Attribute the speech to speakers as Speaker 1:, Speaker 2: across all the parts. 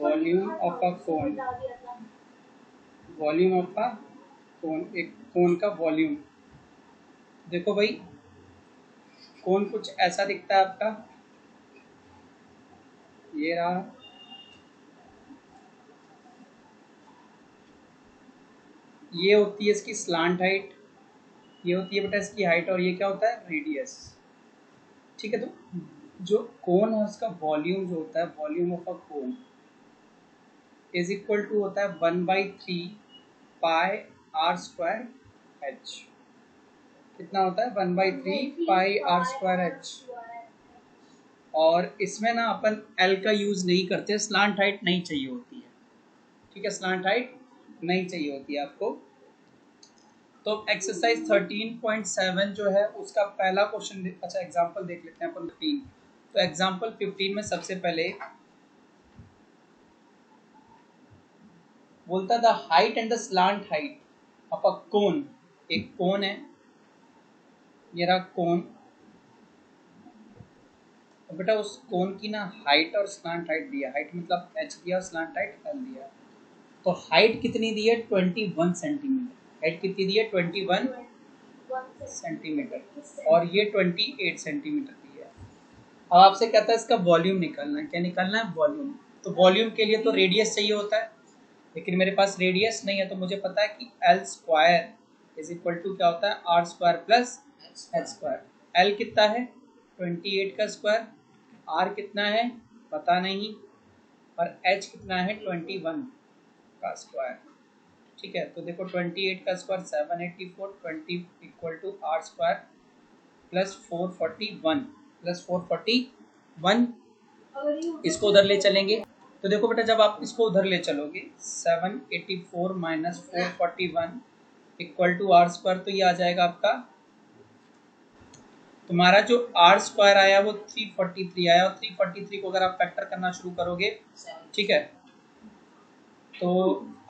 Speaker 1: Volume of a cone, volume of a cone, एक cone का volume. देखो भाई, कोन कुछ ऐसा दिखता है आपका, ये रहा। ये होती है इसकी स्लांट हाइट, ये होती है बेटा इसकी हाइट, और ये क्या होता है, रेडियस। ठीक है, तो जो कोन है उसका वॉल्यूम जो होता है, volume of a cone is equal to होता है 1/3 पाई आर स्क्वायर एच। कितना होता है, 1/3 पाई आर स्क्वायर एच। और इसमें ना अपन एल का यूज नहीं करते, स्लांट हाइट नहीं चाहिए होती है। ठीक है, स्लांट हाइट नहीं चाहिए होती है आपको। तो एक्सरसाइज 13.7 जो है उसका पहला क्वेश्चन, अच्छा एग्जांपल देख लेते हैं अपन 15। तो एग्जांपल 15 में सबसे पहले बोलता the height and the slant height of a cone. एक कोन है, ये रहा कोन। तो बेटा उस कोन की ना हाइट और स्लांट हाइट दिया, हाइट मतलब एच दिया और स्लांट हाइट एल दिया। तो हाइट कितनी दी है, 21 सेंटीमीटर। हाइट कितनी दी है, 21 सेंटीमीटर, और ये 28 सेंटीमीटर दी है। अब आपसे कहता है इसका वॉल्यूम निकालना है। क्या निकालना है, वॉल्यूम। तो वॉल्यूम के लिए तो रेडियस चाहिए होता है, लेकिन मेरे पास रेडियस नहीं है। तो मुझे पता है कि L square is equal to क्या होता है, R square plus H square. L कितना है, 28 का स्क्वायर। आर कितना है पता नहीं, और एच कितना है 21 का स्क्वायर। ठीक है, तो देखो 28 का square 784, 20 equal to are square plus 441 plus 441। इसको उधर ले चलेंगे, तो देखो बेटा जब आप इसको उधर ले चलोगे 784 minus 441 equal to are square, तो ये आ जाएगा आपका, तुम्हारा जो आर स्क्वायर आया वो 343 आया, और 343 को अगर आप फैक्टर करना शुरू करोगे, ठीक है, तो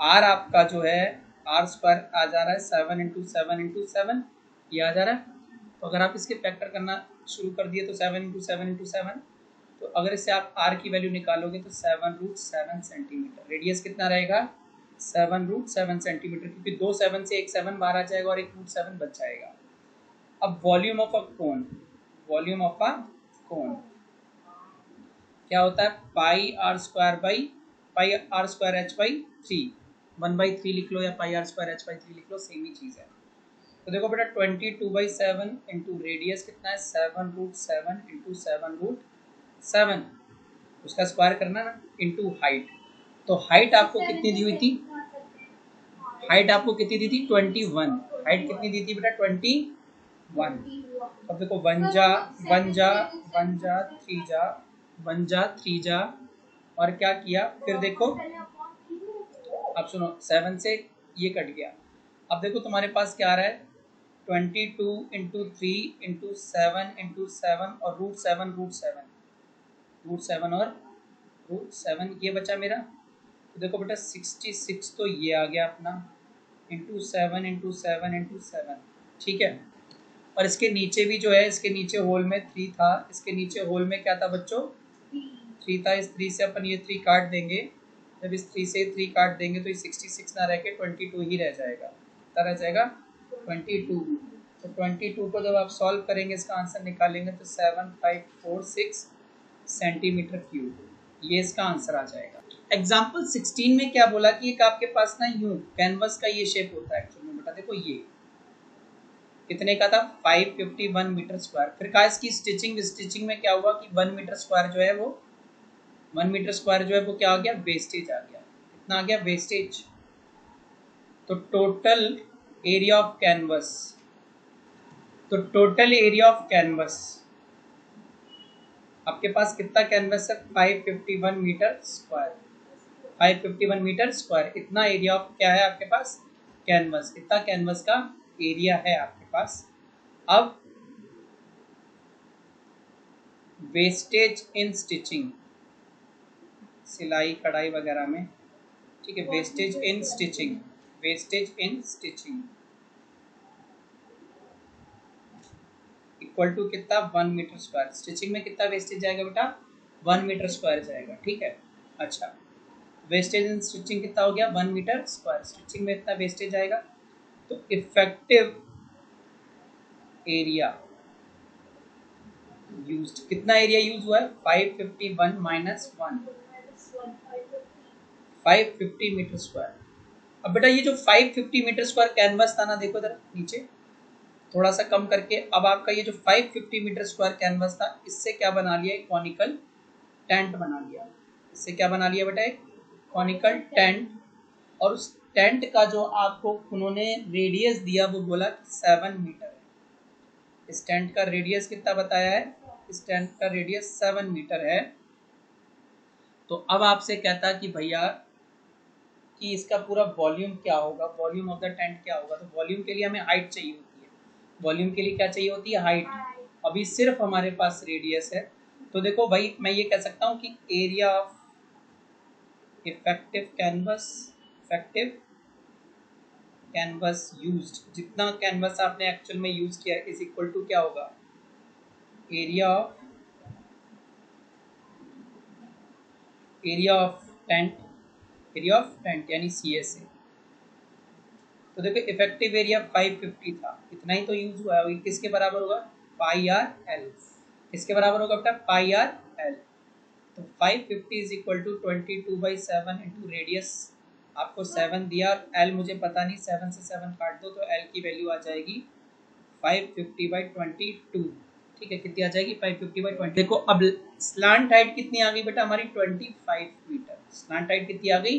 Speaker 1: आर आपका जो है आर स्क्वायर आ जा रहा है 7 × 7 × 7, ये आ जा रहा है। तो अगर आप इसके फैक्टर करना शुरू कर दिए तो 7 × 7 × 7, तो अगर इससे आप आर की वैल्यू निकालोगे तो 7√7 सेंटीमीटर। रेडियस कितना रहेगा, 7√7 सेंटीमीटर, क्योंकि 2 7 से एक 7 बाहर आ जाएगा और एक √7 बच जाएगा। अब volume of a cone, volume of a cone क्या होता है, pi r square by pi r square h by 3। 1/3 लिख लो या pi r square h by 3 लिख लो, सेम ही चीज़ है। तो देखो बेटा 22/7 इंटू रेडियस कितना है, 7√7 इंटू 7√7, उसका स्क्वायर करना ना, इंटू हाइट। तो हाइट आपको कितनी दी हुई थी, हाइट आपको कितनी दी थी 21। हाइट कितनी दी थी बेटा 21। अब देखो 1 जा 1 जा 1 जा 3 जा 1 जा 3 जा, और क्या किया फिर देखो, अब सुनो 7 से ये कट गया। अब देखो तुम्हारे पास क्या आ रहा है, 22 × 3 × 7 × 7 और √7 और √7 ये बचा मेरा। तो देखो बेटा 66 तो ये आ गया अपना, इंटू 7 × 7 × 7। ठीक है, और इसके नीचे भी जो है, इसके नीचे होल में 3 था, इसके नीचे होल में क्या था बच्चों, 3 था। इस 3 से अपन ये 3 काट देंगे, जब इस 3 से 3 काट देंगे तो ये 66 ना रह के 22 ही रह जाएगा। कितना रह जाएगा, 22। तो 22 को जब आप सॉल्व करेंगे, इसका आंसर निकालेंगे, तो 7546 सेंटीमीटर क्यूब, ये इसका आंसर आ जाएगा। एग्जाम्पल 16 में क्या बोला कि एक आपके पास ना यूं कैनवस का ये शेप होता है एक्चुअली में बेटा। देखो ये कितने का था, 551 मीटर स्क्वायर। फिर कहा इसकी स्टिचिंग, स्टिचिंग में क्या हुआ कि 1 मीटर स्क्वायर जो है वो 1 मीटर स्क्वायर जो है वो क्या आ गया, वेस्टेज आ गया। कितना आ गया, वेस्टेज। तो टोटल एरिया ऑफ कैनवस, तो टोटल एरिया ऑफ कैनवस आपके पास कितना कैनवस है, 551 मीटर स्क्वायर। 551 मीटर स्क्वायर इतना एरिया ऑफ क्या है आपके पास, कैनवस। इतना कैनवस का एरिया है आपके पास। अब वेस्टेज इन स्टिचिंग, सिलाई कढ़ाई वगैरह में, ठीक है, wastage in stitching, wastage in stitching equal to कितना, 1 मीटर स्क्वायर। स्टिचिंग में कितना वेस्टेज जाएगा बेटा, 1 मीटर स्क्वायर जाएगा। ठीक है, अच्छा वेस्टेज इन स्टिचिंग कितना हो गया 1 मीटर स्क्वायर, स्टिचिंग में इतना वेस्टेज आएगा। तो इफेक्टिव एरिया यूज्ड, कितना एरिया यूज हुआ है 551 माइनस 1, 550 मीटर स्क्वायर। अब बेटा ये जो 550 मीटर स्क्वायर कैनवस था ना, देखो जरा नीचे थोड़ा सा कम करके, अब आपका ये जो 550 मीटर स्क्वायर कैनवस था इससे क्या बना लिया, एक कॉनिकल टेंट बना लिया। इससे क्या बना लिया बेटा, एक कॉनिकल टेंट। और उस टेंट का जो आपको उन्होंने रेडियस दिया वो बोला 7 मीटर है। इस टेंट का रेडियस कितना बताया है, इस टेंट का रेडियस 7 मीटर है। तो अब आपसे कहता कि भैया कि इसका पूरा वॉल्यूम क्या होगा, वॉल्यूम ऑफ द टेंट क्या होगा। तो वॉल्यूम के लिए हमें हाइट चाहिए होती है, वॉल्यूम के लिए क्या चाहिए होती है, हाइट। अभी सिर्फ हमारे पास रेडियस है। तो देखो भाई मैं ये कह सकता हूँ कि area of effective canvas, effective canvas used, जितना कैनवस आपने एक्चुअल में यूज किया इज इक्वल टू क्या होगा, area of tent, area of tent यानी CSA। तो देखो इफेक्टिव एरिया 550 था, इतना ही तो यूज हुआ है, किसके बराबर होगा पाई आर एल, किसके बराबर होगा बेटा पाई आर एल। तो 550 is equal to 22/7 into radius, आपको 7 दिया और एल मुझे पता नहीं, 7 से 7 काट दो तो एल की वैल्यू आ जाएगी 550/22। ठीक है, कितनी आ जाएगी 550/20। देखो अब स्लांट हाइट कितनी आ गई बेटा हमारी 25 मीटर, स्लांट हाइट कितनी आ गई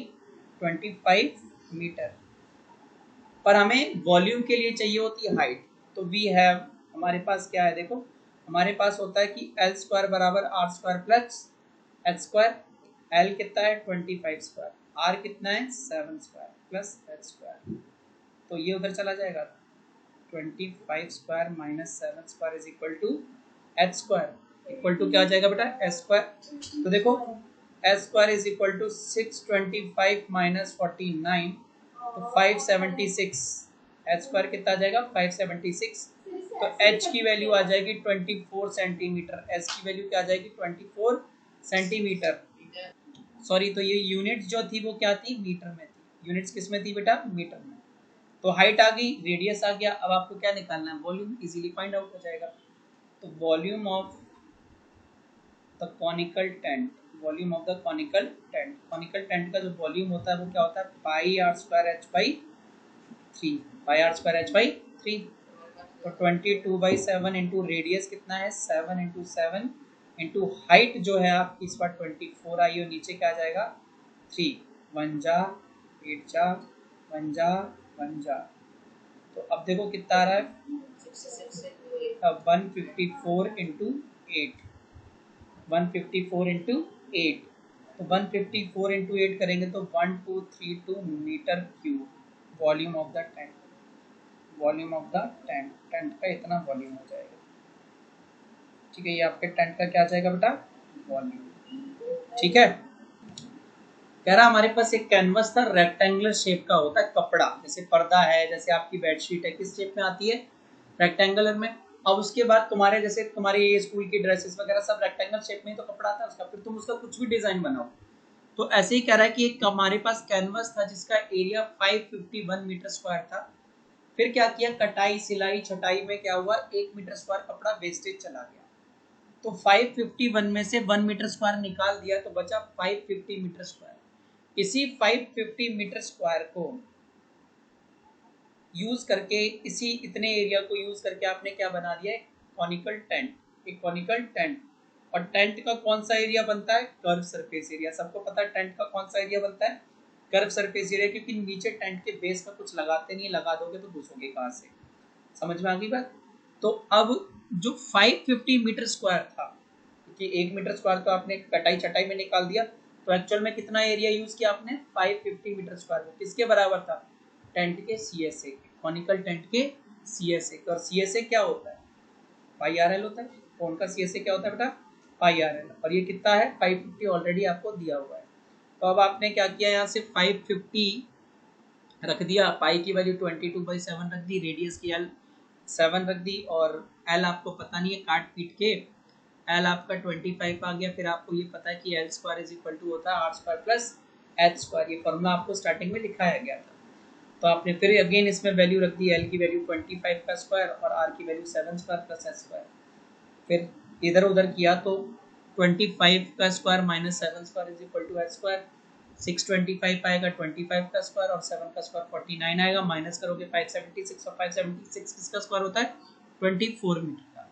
Speaker 1: 25 मीटर। पर हमें वॉल्यूम के लिए चाहिए होती है हाइट। तो वी हैव, हमारे पास क्या है, देखो हमारे पास होता है कि एल स्क्वायर बराबर R square plus H square. L कितना है 25 स्क्वायर, आर कितना है 7 स्क्वायर प्लस एच स्क्वायर। तो ये उधर चला जाएगा, 25 square minus 7 square is equal to H square, equal to क्या आ जाएगा बेटा एच स्क्वायर। तो देखो H square is equal to 625 minus 49, तो 576। एच स्क्वायर कितना आ जाएगा 576। तो एच की वैल्यू आ जाएगी 24 सेंटीमीटर, एच की वैल्यू क्या आ जाएगी 24 सेंटीमीटर। सॉरी, तो ये यूनिट्स जो थी वो क्या थी, मीटर में थी। यूनिट्स किस में थी बेटा, मीटर में। तो हाइट आ गई, रेडियस आ गया, अब आपको क्या निकालना है, वॉल्यूम, इजीली फाइंड आउट हो जाएगा। तो volume of the conical tent, volume of the conical tent, conical tent का जो वॉल्यूम होता है वो क्या होता है pi r square h by 3, pi r square h by 3। तो 22/7 इंटू रेडियस कितना है 7 इंटू 7 इंटू हाइट जो है आपकी इस बार 24 आई, और नीचे क्या आ जाएगा 3, 1 जा 8 जा 1 जा 1 जा। तो अब देखो कितना आ रहा है 154 इंटू 8, 154 इंटू 8। तो 154 इंटू 8 करेंगे तो 1232 metre cube volume of the tent, volume of the tent, tent का इतना वॉल्यूम हो जाएगा। ठीक है, ये आपके टेंट का क्या आ जाएगा बेटा वॉल्यूम। ठीक है, कह रहा हमारे पास एक कैनवस था, रेक्टेंगुलर शेप का होता है कपड़ा, जैसे पर्दा है, जैसे आपकी बेडशीट है, किस शेप में आती है रेक्टेंगुलर में। अब उसके बाद तुम्हारे जैसे तुम्हारी ये स्कूल की ड्रेसेस वगैरह सब रेक्टेंगल शेप में ही तो कपड़ा आता है उसका, फिर तुम उसका कुछ भी डिजाइन बनाओ। तो ऐसे ही कह रहा है कि एक हमारे पास कैनवस था जिसका एरिया 551 मीटर स्क्वायर था। फिर क्या किया, कटाई सिलाई छटाई में क्या हुआ 1 मीटर स्क्वायर कपड़ा वेस्टेज चला गया। तो 551 में से 1 मीटर स्क्वायर निकाल दिया तो बचा 550 मीटर स्क्वायर। इसी 550 मीटर स्क्वायर को यूज करके, इसी इतने एरिया को यूज करके आपने क्या बना दिया है कॉनिकल टेंट, एक कॉनिकल टेंट। और टेंट का कौन सा एरिया बनता है, कर्व सरफेस एरिया। सबको पता है टेंट का कौन सा एरिया बनता है, कर्व सरफेस एरिया, क्योंकि नीचे टेंट के बेस में कुछ लगाते नहीं, लगा दोगे तो घुसोगे कहाँ से। समझ में आ गई बात। तो अब जो 550 मीटर स्क्वायर था, क्योंकि 1 मीटर स्क्वायर तो आपने कटाई छटाई में निकाल दिया, तो एक्चुअल में कितना एरिया यूज किया आपने 550 मीटर स्क्वायर, वो किसके बराबर था टेंट के CSA के, कॉनिकल टेंट के CSA के। और CSA क्या होता है पाई आर एल होता है। कौन का CSA क्या होता है बेटा पाई आर एल। और ये कितना है 550 ऑलरेडी आपको दिया हुआ है। तो अब आपने क्या किया, यहाँ से 550 रख दिया, पाई की वैल्यू 22/7 रख दी, रेडियस की एल 7 रख दी, और एल आपको पता नहीं है काट पीट के एल आपका 25 आ गया। फिर आपको ये पता है कि L square is equal to होता है R square plus H square, ये फॉर्मूला आपको स्टार्टिंग में लिखाया गया था। तो आपने फिर अगेन इसमें वैल्यू रख दी, एल की वैल्यू 25 का स्क्वायर और आर की value 7 square plus H square. फिर इधर उधर किया तो 25 का square minus 7 square is equal to H square. 625 आएगा 25 का स्क्वायर और 7 का स्क्वायर 49 आएगा। माइनस करोगे 576 और 576 किसका स्क्वायर होता है 24 मीटर का।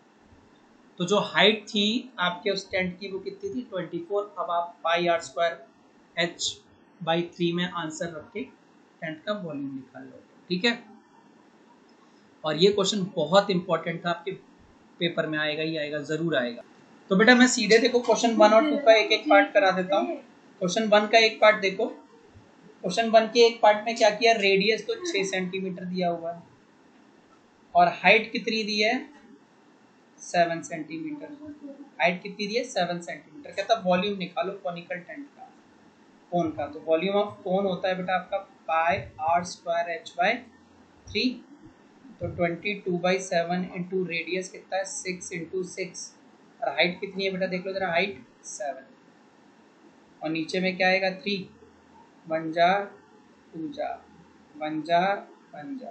Speaker 1: तो जो हाइट थी आपके उस टेंट की वो कितनी थी 24। अब आप पाई आर स्क्वायर एच बाई 3 में आंसर रख के टेंट का वॉल्यूम निकाल लो, ठीक है। और ये क्वेश्चन बहुत इंपॉर्टेंट था, आपके पेपर में आएगा ही आएगा, जरूर आएगा। तो बेटा मैं सीधे देखो क्वेश्चन 1 और 2 का एक एक पार्ट करा देता हूँ। क्वेश्चन 1 का एक पार्ट देखो। क्वेश्चन 1 के एक पार्ट में क्या किया, रेडियस तो 6 सेंटीमीटर दिया हुआ है और हाइट कितनी दी है 7 सेंटीमीटर। हाइट कितनी दी है 7 सेंटीमीटर। कहता वॉल्यूम निकालो कॉनिकल टेंट का, कोन का। तो वॉल्यूम ऑफ कोन होता है बेटा आपका पाई आर स्क्वायर एच बाय 3। तो 22/7 इंटू रेडियस कितना है 6 इंटू 6 और हाइट कितनी है बेटा देख लो जरा, हाइट 7 और नीचे में क्या आएगा 3। 1 जा 2 जा 1 जा 1 जा,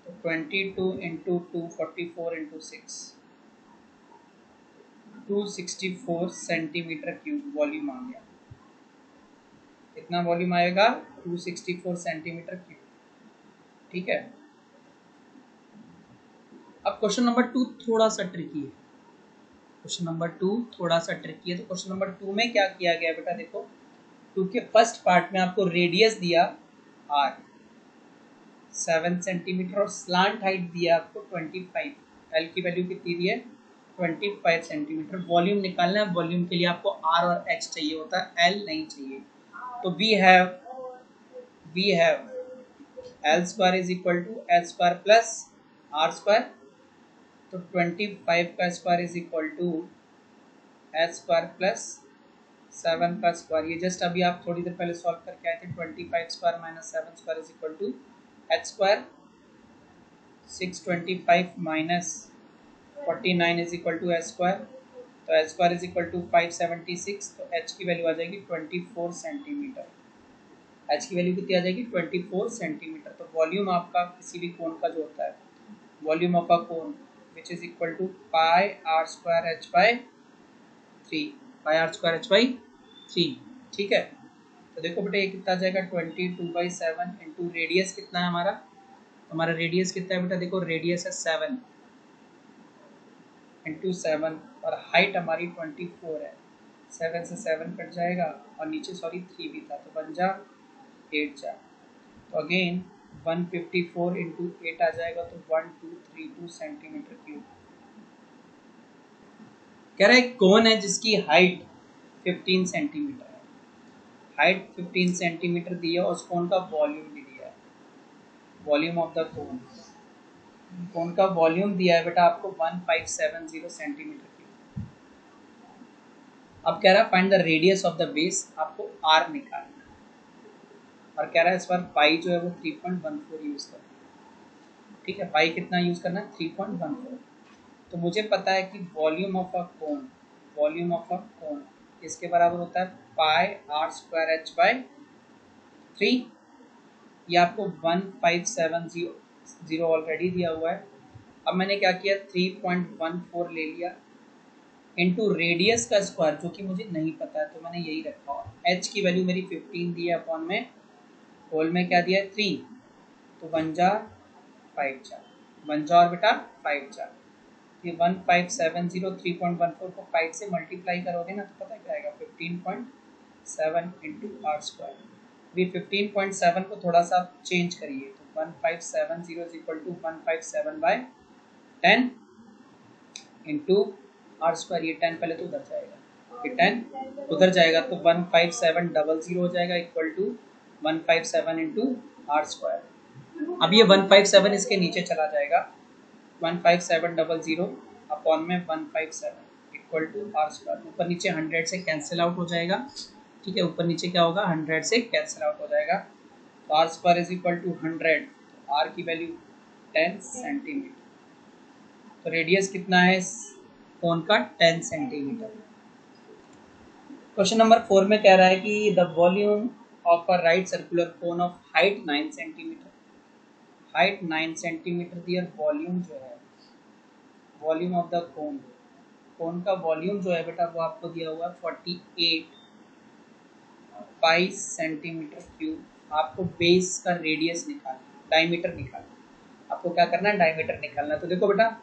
Speaker 1: तो 22 into 2 44 into 6 264 centimetre cube volume आ गया। कितना वॉल्यूम आएगा 264 सेंटीमीटर क्यूब, ठीक है। अब क्वेश्चन नंबर 2 थोड़ा सा ट्रिकी है। क्वेश्चन नंबर 2 थोड़ा सा ट्रिकी है। तो क्वेश्चन नंबर 2 में क्या किया गया बेटा देखो, 2 के फर्स्ट पार्ट में आपको रेडियस दिया r 7 सेंटीमीटर और स्लांट हाइट दिया आपको 25। एल की वैल्यू कितनी दी है 25 सेंटीमीटर। वॉल्यूम निकालना है, वॉल्यूम के लिए आपको r और h चाहिए होता है, l नहीं चाहिए। तो we have l square is equal to h square plus r square. तो 25 का square is equal to h square plus 7 का स्क्वायर। ये जस्ट अभी आप थोड़ी देर पहले सॉल्व करके आए थे। 25 square minus 7 square is equal to h square. 625 minus 49 is equal to h square. तो h square is equal to 576। तो h की वैल्यू आ जाएगी 24 सेंटीमीटर। h की वैल्यू कितनी आ जाएगी 24 सेंटीमीटर। तो वॉल्यूम आपका किसी भी कोन का जो होता है, volume of a cone which is equal to pi r square h by 3, pi r square h by 3, ठीक है। तो देखो बेटा ये कितना आ जाएगा 22/7 इंटू रेडियस कितना है हमारा रेडियस कितना है बेटा देखो, रेडियस है 7 इंटू 7 और हाइट हमारी 24 है। 7 से 7 कट जाएगा और नीचे सॉरी 3 भी था, तो 1 जा 8 जा, तो अगेन 154 इंटू 8 आ जाएगा, तो 1232 सेंटीमीटर क्यूब। कह रहा है कोन है जिसकी हाइट 15 सेंटीमीटर है। हाइट 15 सेंटीमीटर दी है और उस कोन का वॉल्यूम भी दिया है। Volume of the cone, cone का वॉल्यूम दिया है बेटा आपको 1570 सेंटीमीटर क्यूब। अब कह रहा है find the radius of the base, आपको आर निकालना है और कह रहा है इस बार पाई जो है वो 3.14 यूज करना है, ठीक है। पाई कितना यूज करना है 3.14। तो मुझे पता है कि volume of a cone, volume of a cone इसके बराबर होता है pi r square h by 3। ये आपको 1570 ऑलरेडी दिया हुआ है। अब मैंने क्या किया 3.14 ले लिया इनटू रेडियस का स्क्वायर जो कि मुझे नहीं पता है, तो मैंने यही रखा हुआ। एच की वैल्यू मेरी 15 दी है, अपॉन में होल में क्या दिया है 3, तो 1 जा 5 जा 1 जा और बेटा 5 जा। ये 1570 3.14 को 5 से मल्टीप्लाई करोगे ना तो पता क्या आएगा 15.7 इंटू आर स्क्वायर। अभी 15.7 को थोड़ा सा चेंज करिए, तो 1570 is equal to 157/10 into r square. ये 10 पहले तो उधर जाएगा, ये 10 उधर जाएगा, तो 15700 हो जाएगा equal to 157 into r square. अब ये 157 इसके नीचे चला जाएगा, 15700 अपॉन में 157 इक्वल टू आर स्क्वायर। ऊपर नीचे 100 से कैंसिल आउट हो जाएगा, ठीक है। ऊपर नीचे क्या होगा 100 से कैंसिल आउट हो जाएगा, तो r square is equal to 100। तो आर की वैल्यू 10 सेंटीमीटर। तो रेडियस कितना है कोन का 10 सेंटीमीटर। क्वेश्चन नंबर 4 में कह रहा है कि the volume of a right circular cone of height 9 centimetre, height 9 centimetre dear, volume जो है, volume of the cone, cone का वॉल्यूम जो है बेटा वो आपको दिया हुआ है 48 22 सेंटीमीटर क्यूब। आपको बेस का रेडियस निकालना, डायमीटर निकालना, आपको क्या करना है, डायमीटर निकालना है। तो देखो बेटा,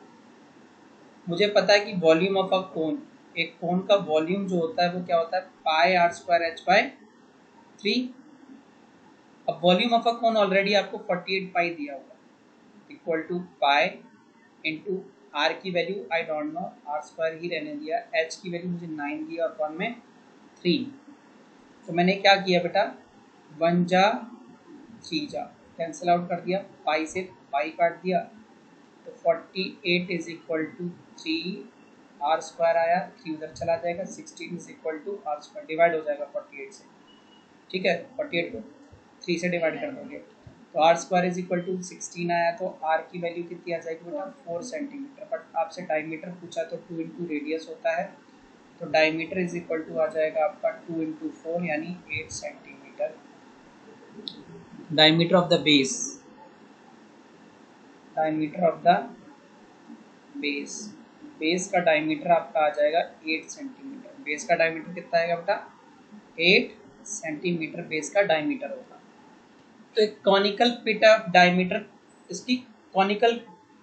Speaker 1: मुझे पता है कि वॉल्यूम ऑफ अ कोन, एक कोन का वॉल्यूम जो होता है वो क्या होता है, pi r square h by 3। अब volume of a cone already आपको 48 पाई दिया हुआ है, equal to pi into r की value I don't know, r square ही रहने दिया, एच की वैल्यू मुझे 9 दी और 1 में 3। तो मैंने क्या किया बेटा, 1 जा 3 जा कैंसिल आउट कर दिया, पाई से पाई काट दिया, तो 48 is equal to 3 r square आया, 3 उधर चला जाएगा, 16 is equal to are square, divide हो जाएगा 48 से, ठीक है, 48 को 3 से डिवाइड कर दोगे तो r square is equal to 16 आया, तो आर की वैल्यू कितनी आ जाएगी बेटा, 4 सेंटीमीटर। बट आपसे डायमीटर पूछा तो 2 इंटू रेडियस होता है, तो डायमीटर इज इक्वल टू आ जाएगा आपका 2 इंटू 4 यानी 8 centimetre. Diameter of the base, diameter of the base, base का डायमीटर आपका आ जाएगा 8 सेंटीमीटर। बेस का डायमीटर कितना आएगा बेटा, 8 सेंटीमीटर बेस का डायमीटर होगा। तो एक कॉनिकल पिट ऑफ डायमीटर, इसकी कॉनिकल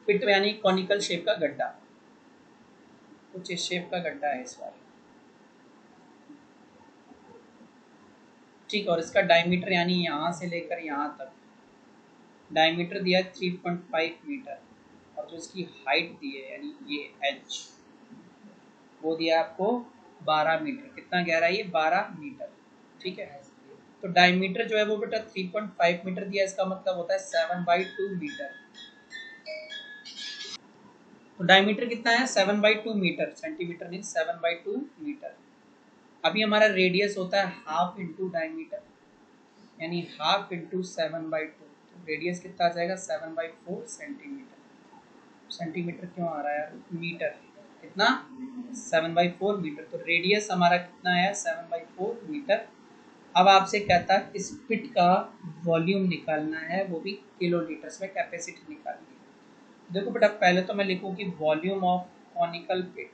Speaker 1: पिट यानी कॉनिकल शेप का गड्ढा, कुछ इस शेप का गड्ढा है इस बार, ठीक। और इसका डायमीटर यानी यहाँ से लेकर यहाँ तक डायमीटर दिया 3.5 मीटर, और जो इसकी हाइट दी है यानी ये एच वो दिया आपको 12 मीटर। कितना गहरा है ये, 12 मीटर, ठीक है। तो डायमीटर जो है वो बेटा 3.5 मीटर दिया, इसका मतलब होता है 7/2 मीटर। तो डायमीटर कितना है, 7/2 मीटर, सेंटीमीटर नहीं, 7/2 मीटर। अभी हमारा रेडियस होता है हाफ इंटू डायमीटर, यानी हाफ इंटू 7/2, तो रेडियस कितना आ जाएगा 7/4 सेंटीमीटर। सेंटीमीटर क्यों आ रहा है, मीटर, कितना 7/4 मीटर। तो रेडियस हमारा कितना है 7/4 मीटर। अब आपसे कहता है इस पिट का वॉल्यूम निकालना है, वो भी किलो लीटर्स में कैपेसिटी निकालनी है। देखो बेटा, पहले तो मैं लिखूँ कि volume of conical pit,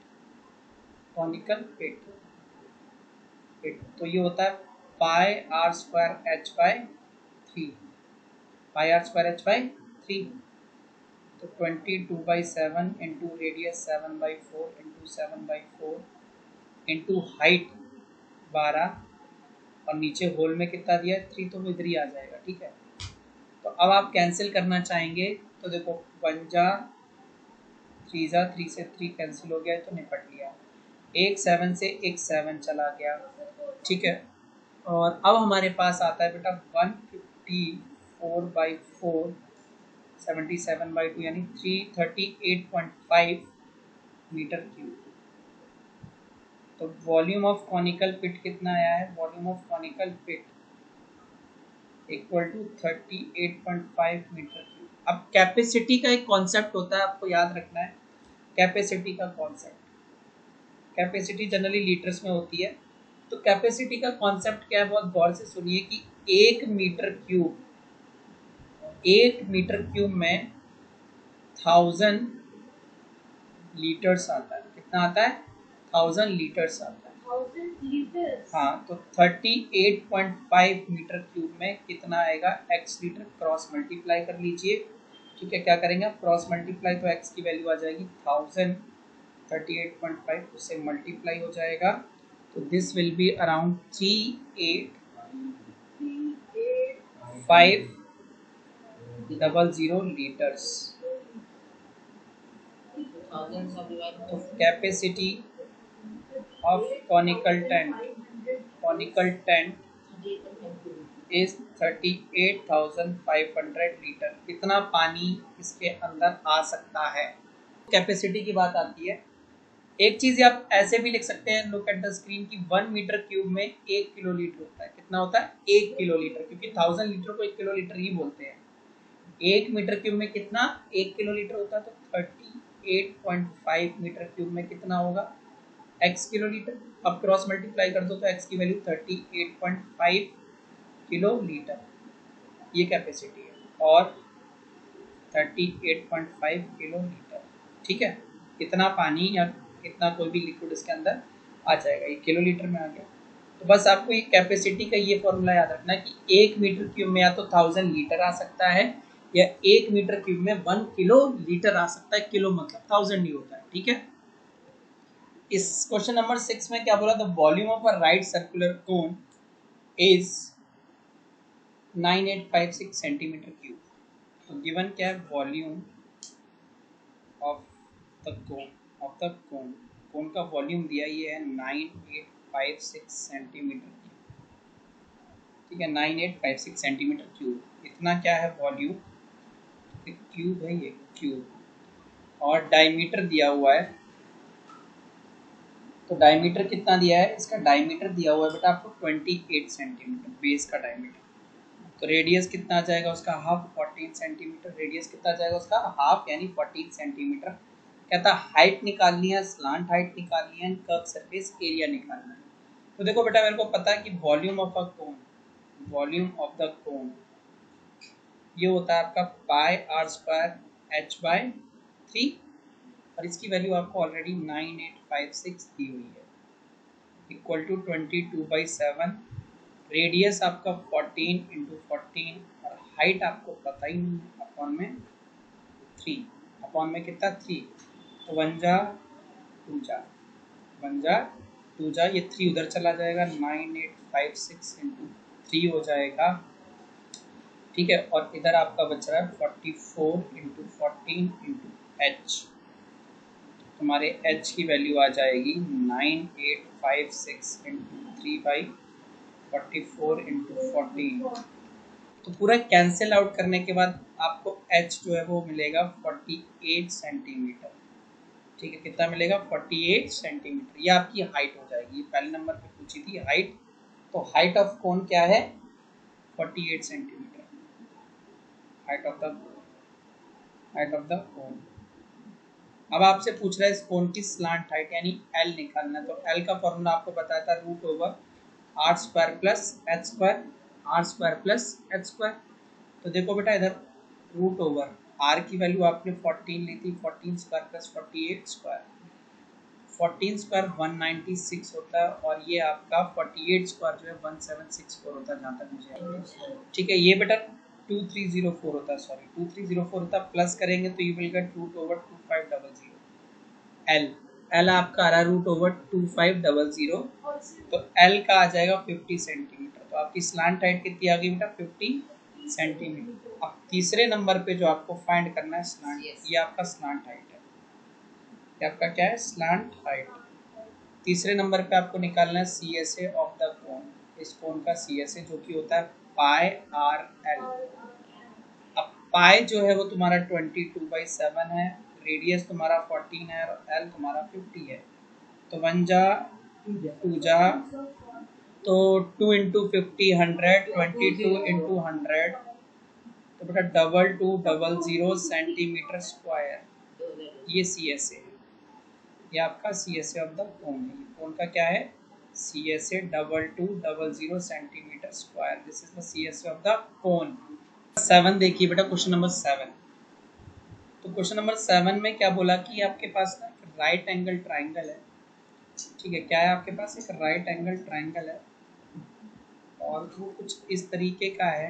Speaker 1: conical pit, तो ये होता है pi r square h by 3, pi r square h by 3। तो 22/7 into radius 7/4 into 7/4 into height 12, और नीचे होल में कितना दिया है 3, तो वो इधर ही आ जाएगा, ठीक है। तो अब आप कैंसिल करना चाहेंगे तो देखो 1 जा 3 जा, 3 से 3 कैंसिल हो गया तो निपट लिया, एक 7 से एक 7 चला गया, ठीक है। और अब हमारे पास आता है बेटा 154/4 77/2 यानी 338.5 मीटर क्यूब। तो वॉल्यूम ऑफ कॉनिकल पिट कितना आया है, volume of conical pit equal to 38.5 metre cube. अब कैपेसिटी का एक कॉन्सेप्ट होता है, आपको याद रखना है कैपेसिटी का कॉन्सेप्ट। कैपेसिटी जनरली लीटर्स में होती है, तो कैपेसिटी का कॉन्सेप्ट क्या है, बहुत गौर से सुनिए कि 1 मीटर क्यूब, 1 मीटर क्यूब में 1000 लीटर्स आता है। कितना आता है, 1000 लीटर्स आता है।
Speaker 2: 1000 लीटर्स,
Speaker 1: हाँ, तो 38.5 मीटर क्यूब में कितना आएगा, x लीटर। क्रॉस मल्टीप्लाई कर लीजिए, ठीक है। क्या करेंगे आप, क्रॉस मल्टीप्लाई, तो x की वैल्यू आ जाएगी 1000, 38.5 उससे मल्टीप्लाई हो जाएगा, तो this will be around 38,500 litres. तो capacity of conical tent is 38,500 litre. कितना पानी इसके अंदर आ सकता है, कैपेसिटी की बात आती है। एक चीज आप ऐसे भी लिख सकते हैं, लुक एट द स्क्रीन, की 1 मीटर क्यूब में 1 किलो लीटर होता है। कितना होता है, 1 किलो लीटर, क्योंकि 1000 लीटर को 1 किलो लीटर ही बोलते हैं। 1 मीटर क्यूब में कितना, 1 किलो लीटर होता है, तो 38.5 मीटर क्यूब में कितना होगा, x किलो लीटर। अब क्रॉस मल्टीप्लाई कर दो तो x की वैल्यू 38.5 किलो लीटर, ये कैपेसिटी है, और 38.5 किलो लीटर। ठीक है, कितना पानी या कितना कोई भी लिक्विड इसके अंदर आ जाएगा, ये किलो लीटर में आ गया। तो बस आपको ये कैपेसिटी का ये फॉर्मूला याद रखना है कि 1 मीटर क्यूब में या तो 1000 लीटर आ सकता है, या 1 मीटर क्यूब में 1 किलो लीटर आ सकता है। किलो मतलब 1000 नहीं होता है। ठीक है, इस क्वेश्चन नंबर 6 में क्या बोला, the volume of a right circular cone is 9856 centimetre cube. तो गिवन क्या है, volume of the cone, cone का वॉल्यूम दिया ये है 9856 सेंटीमीटर क्यूब। ठीक है, 9856 सेंटीमीटर क्यूब, इतना क्या है वॉल्यूम, क्यूब है ये, क्यूब, और डायमीटर दिया हुआ है। तो डायमीटर कितना दिया है, इसका डायमीटर दिया हुआ है बेटा आपको 28 सेंटीमीटर, बेस का डायमीटर। तो रेडियस कितना आ जाएगा उसका, हाफ, 14 सेंटीमीटर। रेडियस कितना आ जाएगा उसका, हाफ, यानी 14 सेंटीमीटर। कहता हाइट निकालनी है, स्लांट हाइट निकालनी है, कर्व सरफेस एरिया निकालना है। तो देखो बेटा, मेरे को पता है कि volume of a cone, volume of the कोन ये होता है आपका पाई आर स्क्वायर एच बाय 3, और इसकी वैल्यू आपको ऑलरेडी 9856 दी हुई है, इक्वल टू 22/7। रेडियस आपका 14 इंटू 14, और हाइट आपको पता ही नहीं, अपॉन में 3, अपॉन में कितना 3, तो 1 जा 2 जा 1 जा 2 जा, ये 3 उधर चला जाएगा, 9856 इंटू 3 हो जाएगा। ठीक है, और इधर आपका बच रहा है 44 इंटू 14 इंटू एच। तुम्हारे एच की वैल्यू आ जाएगी 9856 इंटू 3/44 इंटू 14। तो पूरा कैंसिल आउट करने के बाद आपको एच जो है वो मिलेगा 48 सेंटीमीटर। ठीक है, कितना मिलेगा, 48 सेंटीमीटर। ये आपकी हाइट हो जाएगी, पहले नंबर पे पूछी थी हाइट, तो हाइट ऑफ कोन क्या है, 48 सेंटीमीटर, हाइट ऑफ द कोन। अब आपसे पूछ रहा है इस कोन की स्लांट हाइट यानी एल निकालना है। तो एल का फॉर्मूला आपको बताया था √r² plus H square, r² plus H square. तो देखो बेटा, इधर √r की वैल्यू आपने 14 ली थी, 14² प्लस 48², 14² 196 होता है, और ये आपका 48² जो है 1764 होता है, जहाँ तक मुझे। ठीक है, ये बेटा 2304 होता है, सॉरी 2304 होता है, प्लस करेंगे तो यू विल गेट √2500। एल आपका आ रहा है √2500, तो एल का आ जाएगा 50 सेंटीमीटर। तो आपकी स्लांट हाइट कितनी आ गई बेटा, 50 सेंटीमीटर। अब तीसरे नंबर पे जो आपको फाइंड करना है स्लांट, ये आपका स्लांट हाइट है, ये आपका क्या है, स्लांट हाइट। तीसरे नंबर पे आपको निकालना है CSA ऑफ द कोन, इस कोन का CSA जो कि होता है पाई आर एल। अब पाई जो है वो तुम्हारा 22/7 है, रेडियस तुम्हारा 14 है, और एल तुम्हारा 50 है। तो 1 जा 2 जा, तो 2 इंटू 50 100, 22 इंटू 100, तो बेटा 2200 सेंटीमीटर स्क्वायर, ये CSA है, ये आपका CSA ऑफ द कोन है। कोन का क्या है, CSA 2200 centimetre square, this is the CSA of the कोन। 7 देखिए बेटा, क्वेश्चन नंबर 7। तो क्वेश्चन नंबर 7 में क्या बोला कि आपके पास ना राइट एंगल ट्राइंगल है। ठीक है, क्या है आपके पास, एक राइट एंगल ट्राइंगल है, और वो कुछ इस तरीके का है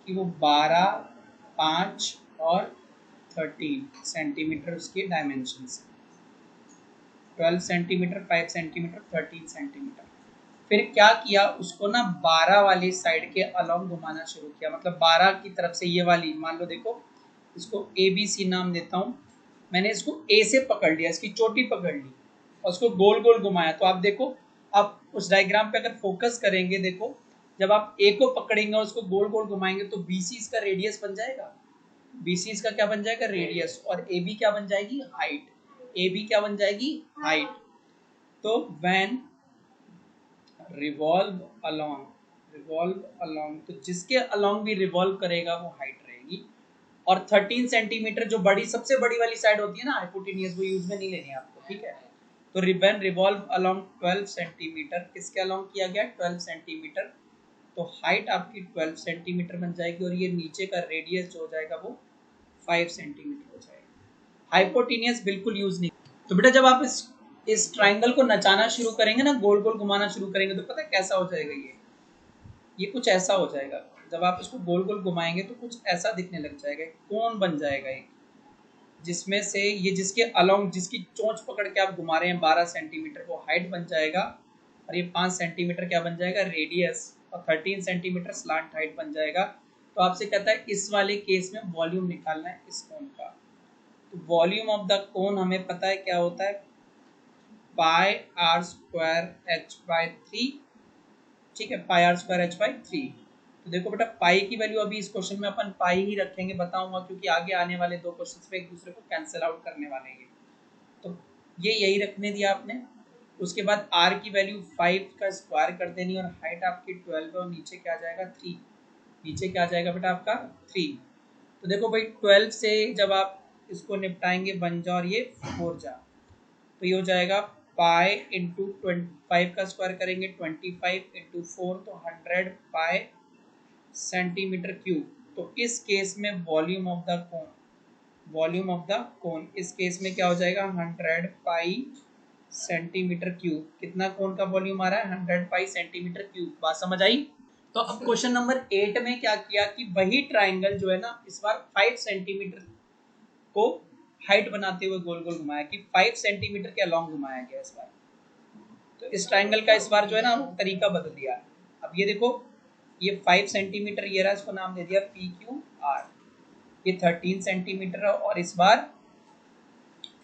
Speaker 1: कि वो 12, 5 और 13 सेंटीमीटर उसके डायमेंशन है, 12 सेंटीमीटर, 5 सेंटीमीटर, 13 सेंटीमीटर। फिर क्या किया, उसको ना 12 वाली साइड के अलॉन्ग घुमाना शुरू किया, मतलब 12 की तरफ से ये वाली, मान लो देखो, इसको ABC नाम देता हूँ, मैंने इसको A से पकड़ लिया, इसकी चोटी पकड़ ली और उसको गोल गोल घुमाया। तो आप देखो, आप उस डायग्राम पे अगर फोकस करेंगे, देखो जब आप A को पकड़ेंगे और उसको गोल गोल घुमाएंगे तो BC इसका रेडियस बन जाएगा, BC इसका क्या बन जाएगा, रेडियस, और AB क्या बन जाएगी, हाइट। AB क्या बन जाएगी, हाइट। तो व्हेन रिवॉल्व अलोंग, तो जिसके अलोंग भी रिवॉल्व करेगा वो हाइट रहेगी। और 13 सेंटीमीटर जो बड़ी, सबसे बड़ी वाली साइड होती है ना हाइपोटेनियस, वो यूज में नहीं लेनी है आपको। ठीक है, तो व्हेन रिवॉल्व अलोंग 12 सेंटीमीटर, किसके अलोंग किया गया, 12 सेंटीमीटर, तो हाइट आपकी 12 सेंटीमीटर बन जाएगी और ये नीचे का रेडियस जो हो जाएगा वो 5 सेंटीमीटर हो जाएगा। हाइपोटेनियस बिल्कुल यूज नहीं। तो बेटा जब आप इस ट्राइंगल को नचाना शुरू करेंगे ना, गोल गोल घुमाना शुरू करेंगे, तो पता है कैसा हो जाएगा ये कुछ ऐसा हो जाएगा। जब आप इसको गोल गोल घुमाएंगे तो कुछ ऐसा दिखने लग जाएगा, कोन बन जाएगा एक, जिसमें से ये जिसके अलोंग जिसकी चोंच पकड़ के आप घुमा रहे हैं 12 सेंटीमीटर वो हाइट बन जाएगा, और ये 5 सेंटीमीटर क्या बन जाएगा, रेडियस, और 13 सेंटीमीटर स्लांट हाइट बन जाएगा। तो आपसे कहता है इस वाले केस में वॉल्यूम निकालना है इस कोन का। तो वॉल्यूम ऑफ द कोन हमें पता है क्या होता है, pi r square h by 3, ठीक है, pi r square h by 3। तो देखो बेटा पाई की वैल्यू अभी इस क्वेश्चन में अपन पाई ही रखेंगे, बताऊंगा क्योंकि आगे आने वाले 2 क्वेश्चंस पे एक दूसरे को कैंसिल आउट करने वाले हैं। तो ये यही रखने दिया आपने। उसके बाद r की वैल्यू 5 का स्क्वायर कर देनी, और हाइट आपकी 12 है और नीचे क्या आ जाएगा 3, नीचे क्या आ जाएगा बेटा आपका 3। तो देखो भाई 12 से जब आप इसको निपटाएंगे 1 जा और ये 4 जा, तो ये हो जाएगा पाई इंटू 25 का स्क्वायर करेंगे 25 इंटू 4 तो 100 पाई सेंटीमीटर क्यूब। तो इस केस में volume of the cone, volume of the कोन इस केस में क्या हो जाएगा 100 पाई सेंटीमीटर क्यूब। कितना कोन का वॉल्यूम आ रहा है 100 पाई सेंटीमीटर क्यूब। बात समझ आई। तो अब क्वेश्चन नंबर 8 में क्या किया कि वही ट्राइंगल जो है ना इस बार 5 सेंटीमीटर को हाइट बनाते हुए गोल गोल घुमाया, कि 5 सेंटीमीटर के अलोंग घुमाया गया इस बार। तो इस ट्राइंगल का इस बार जो है ना तरीका बदल दिया। अब ये देखो ये 5 सेंटीमीटर ये रहा, इसको नाम दे दिया पी क्यू आर, ये 13 सेंटीमीटर है, और इस बार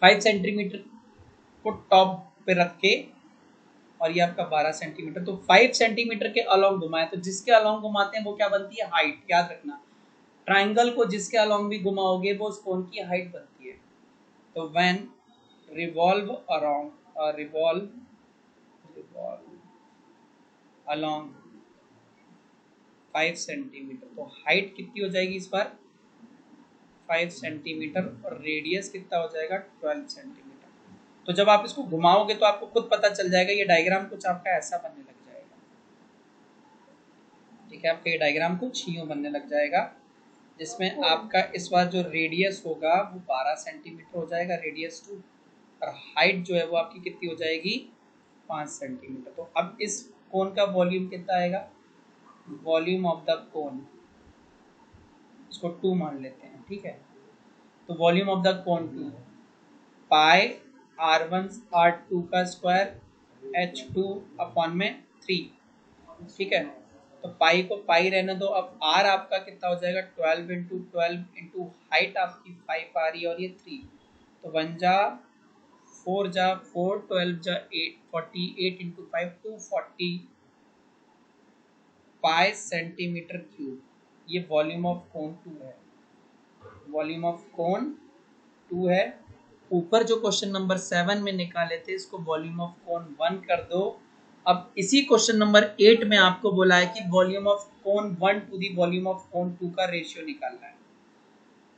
Speaker 1: 5 सेंटीमीटर को टॉप पे रख के, और ये आपका 12 सेंटीमीटर, तो 5 सेंटीमीटर के अलोंग घुमाए। तो जिसके अलोंग घुमाते हैं वो क्या बनती है, हाइट। याद रखना ट्राइंगल को जिसके अलोंग भी घुमाओगे वो उस कोन की हाइट बनती है। तो when revolve around revolve along 5 centimetre, तो हाइट कितनी हो जाएगी इस बार 5 सेंटीमीटर, और रेडियस कितना हो जाएगा 12 सेंटीमीटर। तो जब आप इसको घुमाओगे तो आपको खुद पता चल जाएगा, ये डायग्राम कुछ आपका ऐसा बनने लग जाएगा, ठीक है, आपका ये डायग्राम कुछ यूं बनने लग जाएगा, जिसमें आपका इस बार जो रेडियस होगा वो 12 सेंटीमीटर हो जाएगा, रेडियस 2, और हाइट जो है वो आपकी कितनी हो जाएगी 5 सेंटीमीटर। तो अब इस कोन का वॉल्यूम कितना आएगा, वॉल्यूम ऑफ द कोन, इसको 2 मान लेते हैं, ठीक है। तो volume of the cone 2 pi r1 r2 का स्क्वायर h2 अपॉन में 3, ठीक है। तो पाई को पाई रहने दो। अब r आपका कितना हो जाएगा 12 इंटू 12 इंटू हाइट आपकी 5 आ रही है और ये 3, तो 1 जा 4 जा 4, 12 जा 8, 48 इंटू 5 240 पाई सेंटीमीटर क्यूब। ये वॉल्यूम ऑफ कोन 2 है, वॉल्यूम ऑफ कोन 2 है। ऊपर जो क्वेश्चन नंबर 7 में निकाले थे इसको वॉल्यूम ऑफ कोन 1 कर दो। अब इसी क्वेश्चन नंबर 8 में आपको बोला है कि volume of cone 1 to the volume of cone 2 का रेशियो निकालना है।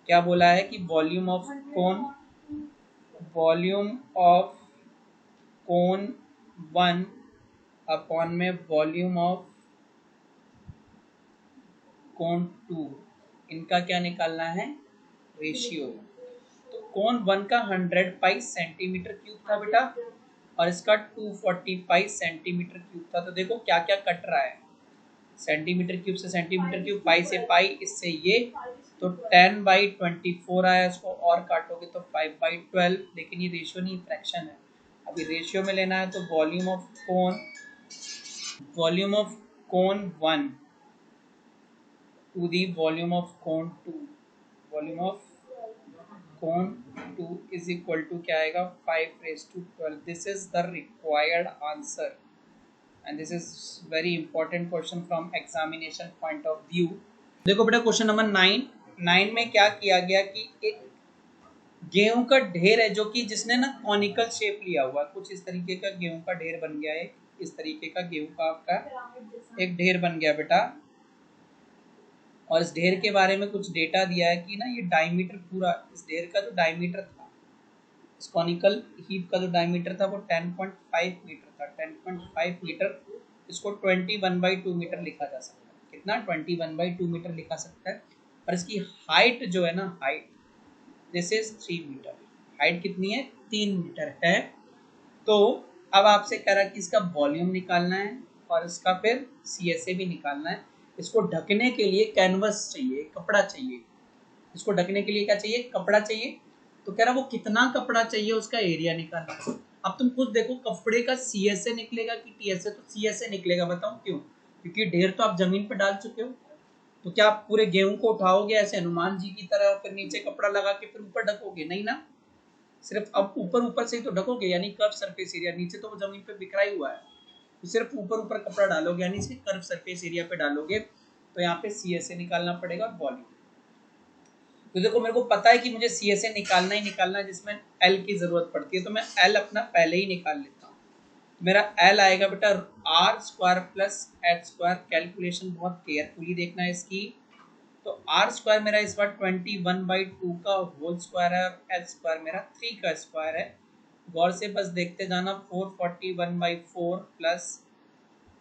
Speaker 1: क्या बोला है कि वॉल्यूम ऑफ कोन 1 अपॉन में वॉल्यूम ऑफ कोन 2, इनका क्या निकालना है, रेशियो। तो कोन 1 का 100 पाई सेंटीमीटर क्यूब था बेटा, और इसका 240 पाई सेंटीमीटर क्यूब था। तो देखो क्या क्या कट रहा है, सेंटीमीटर क्यूब से सेंटीमीटर क्यूब, पाई से पाई, इससे ये, तो 10/24 आया। इसको और काटोगे तो 5/12, लेकिन ये रेशियो नहीं फ्रैक्शन है। अभी रेशियो में लेना है, तो volume of cone 1 to the volume of cone 2, volume of cone 2 is equal to क्या आएगा 5/12। This is the required answer and this is very important question from examination point of view. देखो बेटा question number 9 में क्या किया गया कि एक गेहूं का ढेर है जो कि जिसने ना कॉनिकल शेप लिया हुआ, कुछ इस तरीके का गेहूं का ढेर बन गया है, इस तरीके का गेहूं का आपका एक ढेर बन गया बेटा। और इस ढेर के बारे में कुछ डेटा दिया है कि ना ये डायमीटर पूरा, इस ढेर का जो डायमीटर था, इस कॉनिकल हीप का जो डायमीटर था वो 10.5 मीटर था, 10.5 मीटर। इसको 21/2 मीटर लिखा जा सकता है। कितना 21/2 मीटर लिखा सकता है। और इसकी हाइट जो है ना, height this is 3 metre, height कितनी है 3 मीटर है। तो अब आपसे कह रहा है कि इसका वॉल्यूम निकालना है और इसका फिर CSA भी निकालना है। इसको ढकने के लिए कैनवस चाहिए, कपड़ा चाहिए। इसको ढकने के लिए क्या चाहिए, कपड़ा चाहिए। तो कह रहा वो कितना कपड़ा चाहिए, उसका एरिया निकालना। अब तुम खुद देखो कपड़े का CSA निकलेगा कि TSA, तो CSA निकलेगा। बताओ क्यों, क्योंकि ढेर तो आप जमीन पर डाल चुके हो। तो क्या आप पूरे गेहूं को उठाओगे ऐसे हनुमान जी की तरह, फिर नीचे कपड़ा लगा के फिर ऊपर ढकोगे? नहीं ना, सिर्फ अब ऊपर ऊपर से ही तो ढकोगे, यानी कर्व सरफेस एरिया। नीचे तो वो जमीन पे बिखरा ही हुआ है, तो सिर्फ ऊपर ऊपर कपड़ा डालोगे, यानी इसे कर्व सरफेस एरिया पे डालोगे। तो यहाँ पे CSA निकालना पड़ेगा, वॉल्यूम। तो देखो मेरे को पता है कि मुझे CSA निकालना ही निकालना है, जिसमें L की जरूरत पड़ती है। तो मैं L अपना पहले ही निकाल लेता हूँ। मेरा L आएगा बेटा R square plus H square. Calculation बहुत केयरफुली देखना है इसकी। तो R स्क्वायर मेरा इस बार 21/2 का होल स्क्वायर है और H स्क्वायर मेरा 3 का स्क्वायर है। गौर से बस देखते जाना। 441/4 प्लस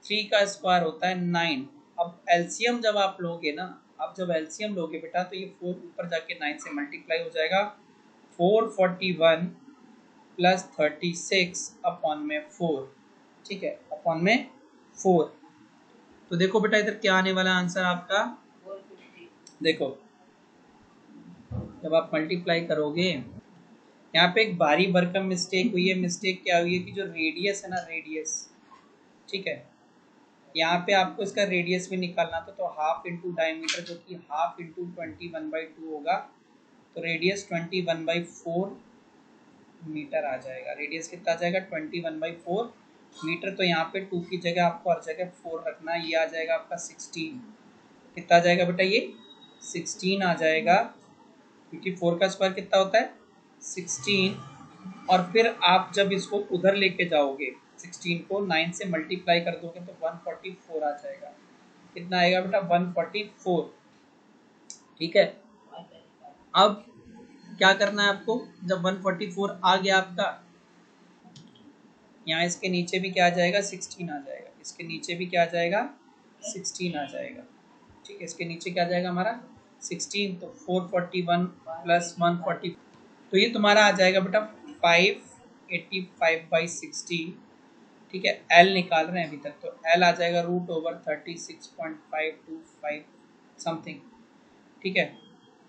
Speaker 1: 3 का स्क्वायर होता है 9। अब एलसीएम जब आप लोगे ना, अब जब एलसीएम लोगे बेटा, तो ये 4 ऊपर जाके 9 से मल्टीप्लाई हो जाएगा। 441 प्लस 36 अपॉन में 4, ठीक है, अपॉन में 4। तो देखो बेटा इधर क्या आने वाला आंसर आपका, देखो जब आप मल्टीप्लाई करोगे, यहाँ पे एक भारी भरकम मिस्टेक हुई है। मिस्टेक क्या हुई है कि जो रेडियस है ना, रेडियस, ठीक है, यहाँ पे आपको इसका रेडियस भी निकालना था। तो हाफ इंटू डायमीटर, जो कि हाफ इंटू 21/2 होगा। तो रेडियस 21/4 मीटर आ जाएगा। रेडियस कितना आ जाएगा 21/4 मीटर। तो यहाँ पे 2 की जगह आपको हर जगह 4 रखना है। ये आ जाएगा आपका 16। कितना आ जाएगा बेटा, ये 16 आ जाएगा, क्योंकि 4 का स्क्वायर कितना होता है 16। और फिर आप जब इसको उधर लेके जाओगे, 16 को 9 से मल्टीप्लाई कर दोगे तो 144 आ जाएगा। कितना आएगा बेटा 144, ठीक है। अब क्या करना है आपको, जब 144 आ गया आपका, यहाँ इसके नीचे भी क्या आ जाएगा 16 आ जाएगा। इसके नीचे भी क्या आ जाएगा 16 आ जाएगा, ठीक है। इसके नीचे क्या आ जाएगा हमारा 16। तो 441 प्लस 140, तो ये तुम्हारा आ जाएगा बेटा 585/16, ठीक है। L निकाल रहे हैं अभी तक, तो L आ जाएगा √36.525 समथिंग, ठीक है।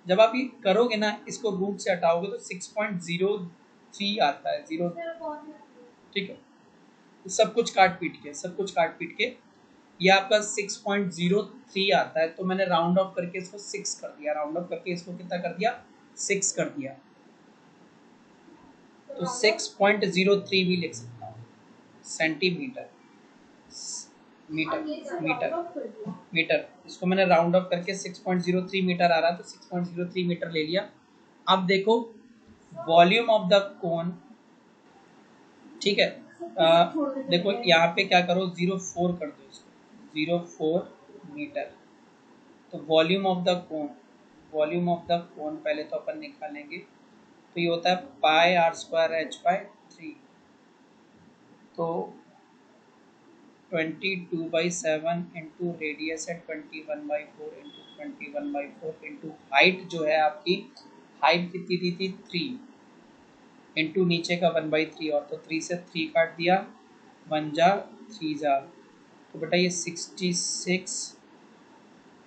Speaker 1: जब आप ये करोगे ना, इसको रूट से हटाओगे तो 6.03 आता है, 0, ठीक है। तो सब कुछ काट पीट के, सब कुछ काट पीट के ये आपका 6.03 आता है। तो मैंने राउंड ऑफ करके इसको 6 कर दिया, राउंड ऑफ करके इसको कितना कर दिया 6 कर दिया। तो 6.03 भी लिख सकता हूँ, सेंटीमीटर, मीटर, मीटर, मीटर। इसको मैंने राउंड ऑफ करके 6.03 मीटर आ रहा है, तो 6.03 मीटर ले लिया। अब देखो वॉल्यूम ऑफ द कोन, ठीक है। देखो यहाँ पे क्या करो 0.4 कर दो इसको, 0.4 मीटर। तो volume of the cone, volume of the कोन पहले तो अपन निकालेंगे। तो ये होता है πr²h/3। तो 22/7 इंटू रेडियस है 21/4 इंटू 21/4 इंटू हाइट जो है आपकी, हाइट कितनी दी थी 3 इंटू नीचे का 1/3, और तो 3 से 3 काट दिया, 1 जा 3 जा। तो बेटा ये 66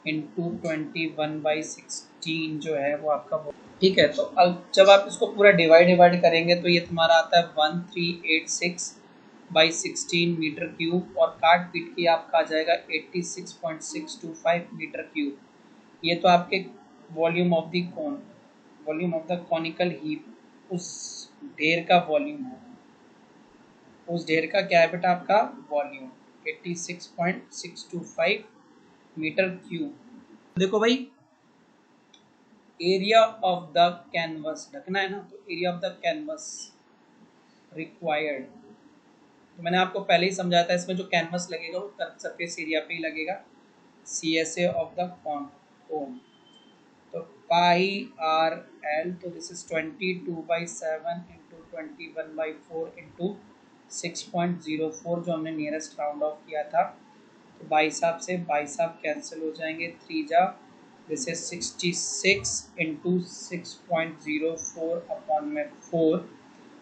Speaker 1: इंटू 21/16 जो है वो आपका, ठीक है। तो अब जब आप इसको पूरा डिवाइड करेंगे तो ये तुम्हारा आता है 1386/16 मीटर क्यूब, और काट पीट के आपका आ जाएगा 86.625 मीटर क्यूब। ये तो आपके volume of the cone, volume of the conical heap, उस ढेर का वॉल्यूम है। उस ढेर का क्या है बेटा आपका वॉल्यूम 86.625 मीटर क्यूब। देखो भाई एरिया ऑफ द कैनवस ढकना है ना, तो area of the canvas required, तो मैंने आपको पहले ही समझाया था, इसमें जो कैनवस लगेगा वो कर्व सरफेस एरिया पे ही लगेगा। CSA ऑफ द कोन, तो πRL, तो दिस इज 22/7 इंटू 21/4 इंटू 6.04 जो हमने नियरेस्ट राउंड ऑफ किया था। तो 22 से 22 कैंसिल हो जाएंगे, 3 जा दिस इज 66 इंटू 6.04 अपॉन में 4।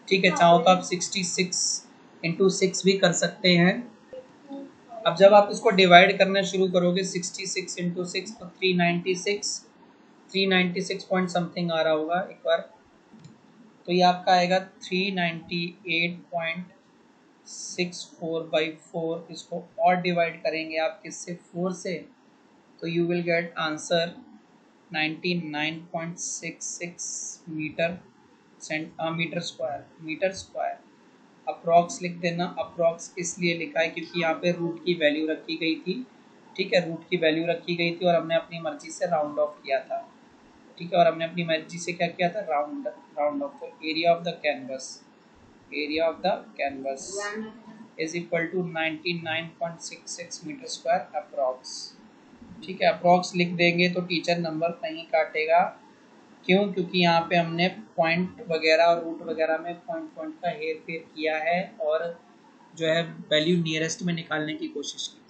Speaker 1: ठीक है, चाहो तो आप 66 इंटू 6 भी कर सकते हैं। अब जब आप इसको डिवाइड करना शुरू करोगे 66 इंटू 6 तो 396 पॉइंट समथिंग आ रहा होगा एक बार, तो ये आपका आएगा 398.64/4। इसको और डिवाइड करेंगे आप किससे, 4 से, तो you will get answer 99.66 metre square. Approx लिख देना। अप्रॉक्स इसलिए लिखा है क्योंकि यहाँ पे रूट की वैल्यू रखी गई थी। ठीक है, रूट की वैल्यू रखी गई थी और हमने अपनी मर्जी से राउंड ऑफ किया था। ठीक है, और हमने अपनी मर्जी से क्या किया था, राउंड ऑफ। तो area of the canvas is equal to 99.66 metre square approx. ठीक है, अप्रॉक्स लिख देंगे तो टीचर नंबर नहीं काटेगा। क्यों? क्योंकि यहाँ पे हमने पॉइंट वगैरह और रूट वगैरह में पॉइंट का हेर फेर किया है और जो है वैल्यू नियरेस्ट में निकालने की कोशिश की।